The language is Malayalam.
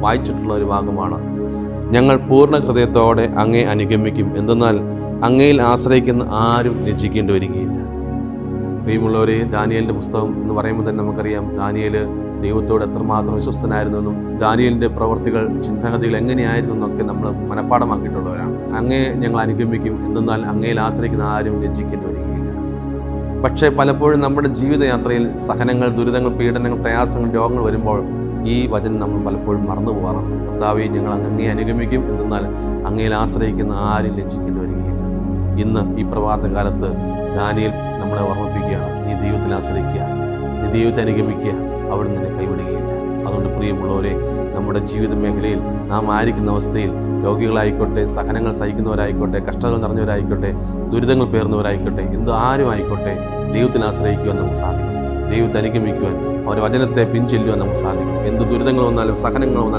വായിച്ചിട്ടുള്ള ഒരു ഭാഗമാണ്. ഞങ്ങൾ പൂർണ്ണ ഹൃദയത്തോടെ അങ്ങേ അനുഗമിക്കും, എന്തെന്നാൽ അങ്ങയിൽ ആശ്രയിക്കുന്ന ആരും ലജ്ജിക്കേണ്ടി വരികയില്ല. പ്രിയമുള്ളവരെ, ദാനിയേലിൻ്റെ പുസ്തകം എന്ന് പറയുമ്പോൾ തന്നെ നമുക്കറിയാം ദാനിയേൽ ദൈവത്തോട് എത്രമാത്രം വിശ്വസ്തനായിരുന്നെന്നും ദാനിയേലിൻ്റെ പ്രവർത്തികൾ, ചിന്താഗതികൾ എങ്ങനെയായിരുന്നു എന്നൊക്കെ നമ്മൾ മനഃപ്പാടമാക്കിയിട്ടുള്ളവരാണ്. അങ്ങേ ഞങ്ങൾ അനുഗമിക്കും, എന്തെന്നാൽ അങ്ങയിൽ ആശ്രയിക്കുന്ന ആരും ലജ്ജിക്കേണ്ടി വരികയില്ല. പക്ഷേ പലപ്പോഴും നമ്മുടെ ജീവിതയാത്രയിൽ സഹനങ്ങൾ, ദുരിതങ്ങൾ, പീഡനങ്ങൾ, പ്രയാസങ്ങൾ, രോഗങ്ങൾ വരുമ്പോൾ ഈ വചനം നമ്മൾ പലപ്പോഴും മറന്നു പോകാറുണ്ട്. കർത്താവേ, ഞങ്ങൾ അങ്ങേ അനുഗമിക്കും, എന്തെന്നാൽ അങ്ങയിൽ ആശ്രയിക്കുന്ന ആരും ലജ്ജിക്കേണ്ടി വരികയില്ല. ഇന്ന് ഈ പ്രഭാതകാലത്ത് ദാനിയേൽ നമ്മളെ ഓർമ്മിപ്പിക്കുകയാണ്, നീ ദൈവത്തിൽ ആശ്രയിക്കുക, നീ ദൈവത്തെ അനുഗമിക്കുക, അവിടെ നിന്നെ കൈവിടുകയില്ല. അതുകൊണ്ട് പ്രിയമുള്ളവരെ, നമ്മുടെ ജീവിത മേഖലയിൽ നാം ആയിരിക്കുന്ന അവസ്ഥയിൽ രോഗികളായിക്കോട്ടെ, സഹനങ്ങൾ സഹിക്കുന്നവരായിക്കോട്ടെ, കഷ്ടതകൾ നിറഞ്ഞവരായിക്കോട്ടെ, ദുരിതങ്ങൾ പേർന്നവരായിക്കോട്ടെ, ആരും ആയിക്കോട്ടെ, ദൈവത്തിൽ ആശ്രയിക്കുവാൻ നമുക്ക് സാധിക്കും. ദൈവത്തെ അനുഗമിക്കുവാൻ, അവരുടെ വചനത്തെ പിൻചെല്ലുവാൻ നമുക്ക് സാധിക്കും. എന്ത് ദുരിതങ്ങൾ വന്നാലും സഹനങ്ങൾ വന്നാലും